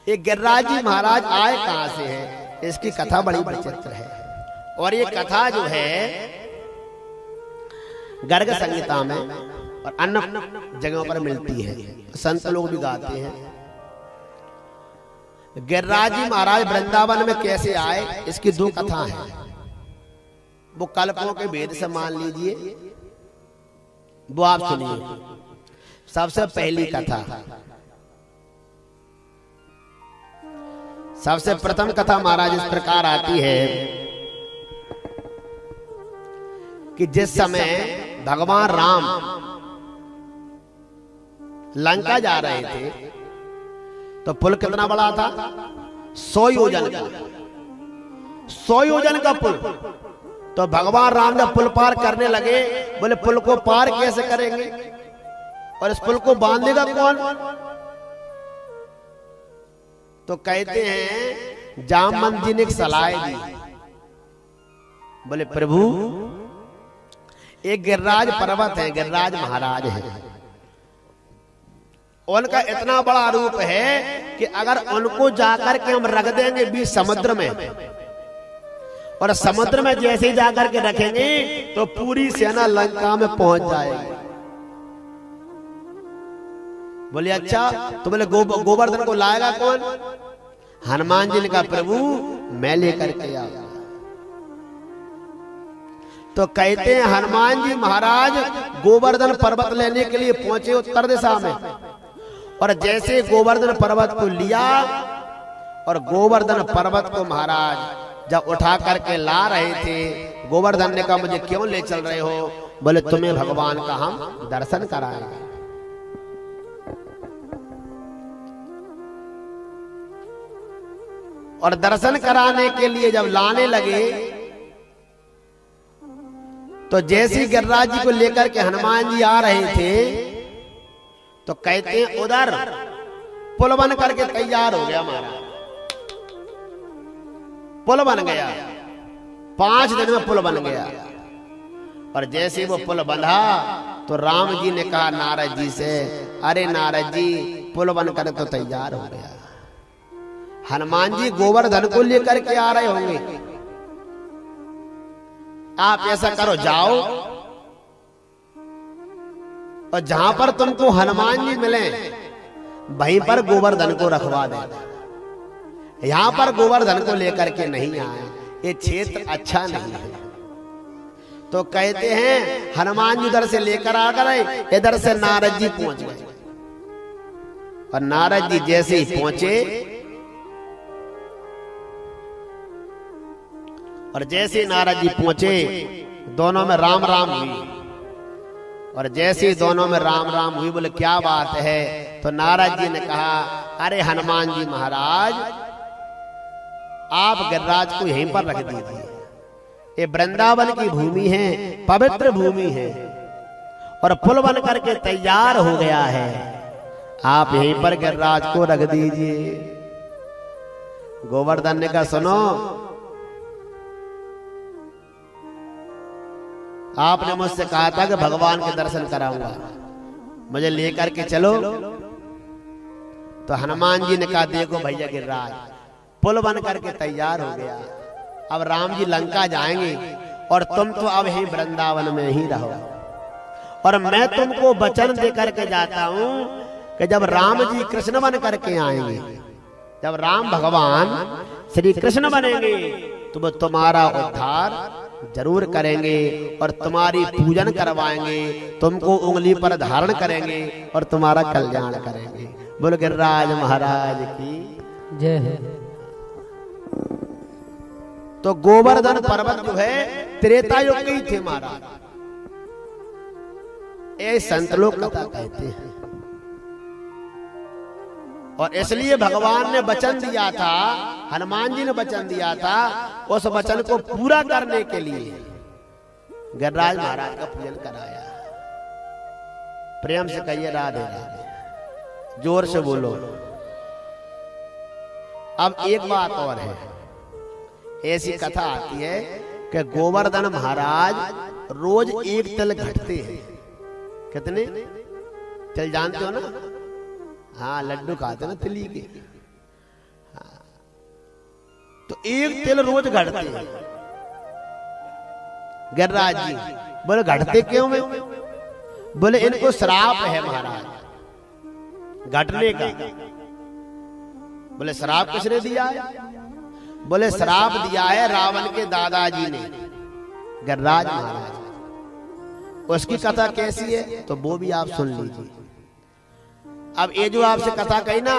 ये गिरिराज जी महाराज आए कहां से है, इसकी कथा बड़ी विचित्र है। और ये कथा जो है गर्ग संहिता में और अन्य जगहों पर मिलती है, संत लोग भी गाते हैं। गिरिराज जी महाराज वृंदावन में कैसे आए, इसकी दो कथा हैं। वो कल्पों के भेद से मान लीजिए, वो आप सुनिए। सबसे पहली कथा, सबसे प्रथम कथा महाराज इस प्रकार आती है कि जिस समय भगवान राम लंका जा रहे थे तो पुल कितना बड़ा था, 100 योजन का, 100 योजन का पुल। तो भगवान राम जब पुल पार करने लगे, बोले पुल को पार कैसे करेंगे और इस पुल को बांधेगा कौन? तो कहते हैं जामवंत जी ने एक सलाह दी, बोले प्रभु एक गिरिराज पर्वत है, गिरिराज महाराज है, उनका इतना बड़ा रूप है कि अगर उनको जाकर के हम रख देंगे बीच समुद्र में, और समुद्र में जैसे ही जाकर के रखेंगे तो पूरी सेना लंका में पहुंच जाएगी। बोले अच्छा, तो बोले गोवर्धन को लाएगा कौन? हनुमान जी ने कहा प्रभु मैं लेकर के आऊंगा। तो कहते हैं हनुमान जी महाराज गोवर्धन पर्वत लेने के लिए पहुंचे उत्तर दिशा में, और जैसे गोवर्धन पर्वत को लिया और गोवर्धन पर्वत को महाराज जब उठा करके ला रहे थे, गोवर्धन ने कहा मुझे क्यों ले चल रहे हो? बोले तुम्हें भगवान का हम दर्शन कराएंगे। और दर्शन कराने के लिए जब लाने लगे तो जैसे गिरिराज जी को लेकर के हनुमान जी आ रहे थे तो कहते हैं उधर पुल बन करके तैयार हो गया महाराज, पुल बन गया, 5 दिन में पुल बन गया। और जैसे वो पुल बंधा तो राम जी ने कहा नारद जी से, अरे नारद जी पुल बन कर तो तैयार हो गया, हनुमान जी गोवर्धन को लेकर के आ रहे होंगे, आप ऐसा करो जाओ और जहां पर तुमको हनुमान जी मिले वहीं पर गोवर्धन को रखवा दे, यहां पर गोवर्धन को लेकर के नहीं आए, ये क्षेत्र अच्छा नहीं है। तो कहते हैं हनुमान जी उधर से लेकर आ गए, इधर से नारद जी पहुंच गए, और नारद जी जैसे ही पहुंचे और जैसे नारद जी पहुंचे दोनों में राम राम हुई, और जैसे दोनों में राम राम हुई, बोले क्या बात है? तो नारद जी ने कहा अरे हनुमान जी महाराज आप गिरिराज को यहीं पर रख दीजिए, ये वृंदावन की भूमि है, पवित्र भूमि है, और पुल बन करके तैयार हो गया है, आप यहीं पर गिरिराज को रख दीजिए। गोवर्धन ने कहा सुनो, आपने मुझसे कहा था कि भगवान के दर्शन कराऊंगा, मुझे लेकर के चलो। तो हनुमान जी ने कहा देखो भैया गिरिराज पुल बन करके तैयार हो गया, अब राम जी लंका जाएंगे और तुम तो अब यहीं वृंदावन में ही रहो, और मैं तुमको वचन दे करके जाता हूं कि जब राम जी कृष्ण बन करके आएंगे, जब राम भगवान श्री कृष्ण बनेंगे तो वो तुम्हारा उद्धार जरूर करेंगे और तुम्हारी पूजन करवाएंगे, तुमको उंगली पर धारण करेंगे और तुम्हारा कल्याण करेंगे। बोलो गिरिराज महाराज की जय हो। तो गोवर्धन पर्वत जो है त्रेता युग के ही थे महाराज, ये संत लोग कथा कहते हैं। और इसलिए भगवान ने वचन दिया था, हनुमान जी ने वचन दिया था, उस वचन को पूरा करने के लिए गिरिराज महाराज का पूजन कराया। प्रेम से कहिए राधे राधे, जोर से बोलो। अब एक बात और है, ऐसी कथा आती है कि गोवर्धन महाराज रोज एक तिल घटते हैं। कितने तिल जानते हो ना? हाँ, लड्डू खाते ना तिली के। 1 तिल रोज घटते हैं। गिरिराज जी बोले घटते क्यों में? बोले इनको श्राप है महाराज घटने का। बोले श्राप किसने दिया है? बोले श्राप दिया है रावण के दादाजी ने, गिरिराज महाराज। उसकी कथा कैसी है तो वो भी आप सुन लीजिए। अब ये जो आपसे कथा कही ना,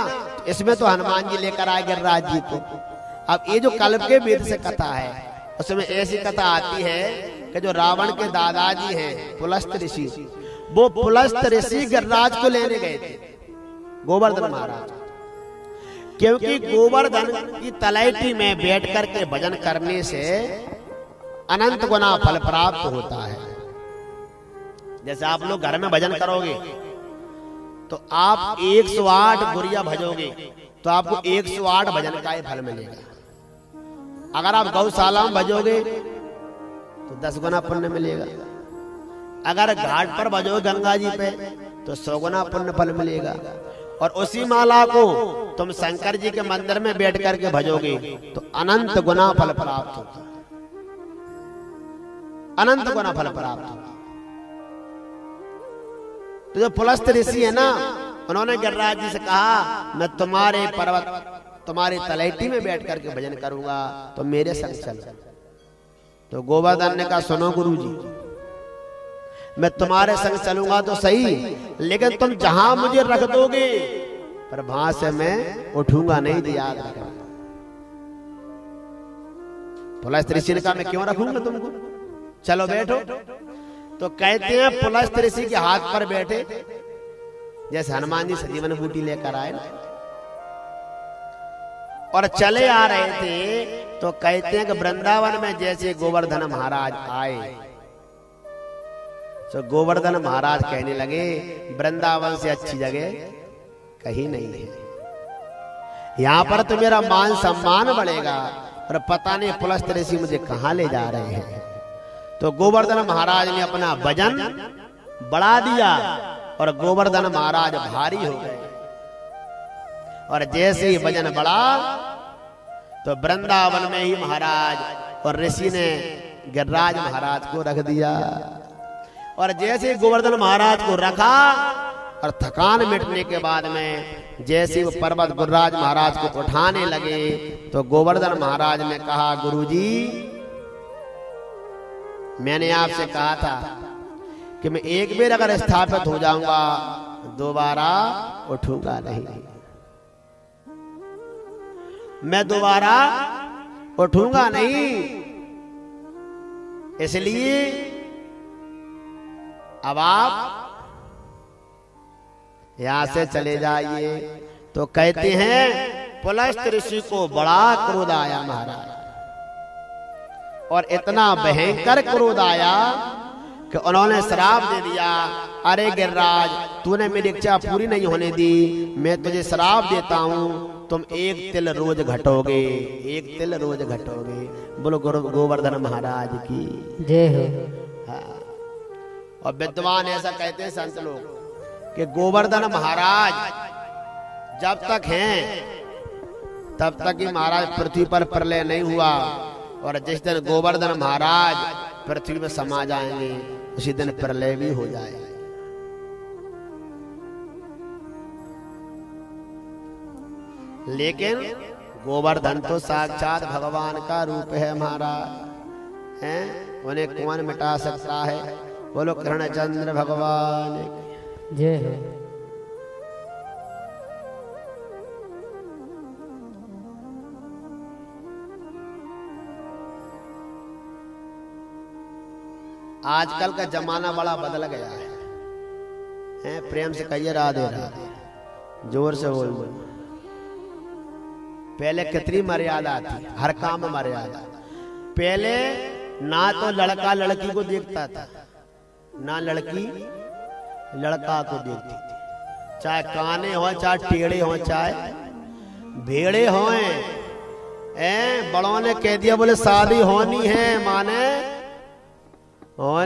इसमें तो हनुमान जी लेकर आए गिरिराज जी को। अब ये जो कल्प के वेद से कथा है, उसमें ऐसी कथा आती है कि जो रावण के दादाजी हैं पुलस्त ऋषि, वो पुलस्त ऋषि गिरिराज को लेने गए थे, गोवर्धन महाराज। क्योंकि गोवर्धन की तलैटी में बैठ करके भजन करने से अनंत गुना फल प्राप्त होता है। जैसे आप लोग घर में भजन करोगे तो आप 108 गुरिया भजोगे तो आपको 108 भजन का ही फल मिलेगा। अगर आप गौशाला में भजोगे तो 10 गुना पुण्य मिलेगा। अगर घाट पर भजोगे गंगा जी पे तो 100 गुना पुण्य फल मिलेगा। और उसी माला को तुम शंकर जी के मंदिर में बैठ करके भजोगे तो अनंत गुना फल प्राप्त होगा, अनंत गुना फल प्राप्त होगा। तो जो पुलस्त ऋषि है ना, उन्होंने गिरिराज जी से कहा मैं तुम्हारे पर्वत तुम्हारी तलैटी में बैठ करके भजन करूंगा, तो मेरे संग चलो। तो गोवर्धन ने कहा सुनो गुरुजी, मैं तुम्हारे संग चलूंगा तो सही, लेकिन तुम जहां मुझे रख दोगे पर वहां से मैं उठूंगा नहीं, दिया। पुलस्त ऋषि ने कहा मैं क्यों रखूंगा तुमको, चलो बैठो। तो कहते हैं पुलस्त ऋषि के हाथ पर बैठे, जैसे हनुमान जी संजीवन बूटी लेकर आए और चले आ रहे थे, तो कहते हैं कि वृंदावन में जैसे गोवर्धन महाराज आए तो गोवर्धन महाराज कहने लगे वृंदावन से अच्छी जगह कहीं नहीं है, यहां पर तो मेरा मान सम्मान बढ़ेगा और पता नहीं पुलस्त ऋषि मुझे कहां ले जा रहे हैं। तो गोवर्धन महाराज ने अपना वजन बढ़ा दिया और गोवर्धन महाराज भारी हो गए। और जैसे ही वजन बढ़ा तो वृंदावन में ही महाराज और ऋषि ने गिरिराज महाराज को रख दिया। और जैसे गोवर्धन महाराज को रखा और थकान मिटने के बाद में जैसे वो पर्वत गिरिराज महाराज को उठाने लगे, तो गोवर्धन महाराज ने कहा गुरुजी, मैंने आपसे कहा था कि मैं एक बार अगर स्थापित हो जाऊंगा दोबारा उठूंगा नहीं, मैं दोबारा उठूंगा नहीं, इसलिए अब आप यहां से चले जाइए। तो कहते हैं पुलस्त ऋषि को बड़ा क्रोध आया महाराज, और इतना भयंकर क्रोध आया कि उन्होंने श्राप दे दिया, अरे गिरिराज तूने मेरी इच्छा पूरी नहीं होने दी, मैं तुझे श्राप देता हूं, तुम 1 तिल रोज घटोगे, 1 तिल रोज घटोगे। बोलो गोवर्धन महाराज की जय हो। हाँ। और विद्वान ऐसा कहते हैं संत लोग कि गोवर्धन महाराज जब तक हैं तब तक ही महाराज पृथ्वी पर प्रलय नहीं हुआ, और जिस दिन गोवर्धन महाराज पृथ्वी में समा जाएंगे उसी दिन प्रलय भी हो जाएगा। लेकिन गोवर्धन तो साक्षात भगवान का रूप है महाराज, हैं, उन्हें कौन मिटा सकता है। बोलो कृष्णचंद्र भगवान जय हो। आजकल का जमाना बड़ा बदल गया है, प्रेम से कहिए राधे राधे, जोर से बोल। पहले कितनी मर्यादा थी, हर काम में मर्यादा। पहले ना तो लड़का लड़की को देखता था, ना लड़की लड़का को देखती थी, चाहे काने हो, चाहे टेढ़े हो, चाहे भेड़े हो। बड़ों ने कह दिया बोले शादी होनी है, माने होनी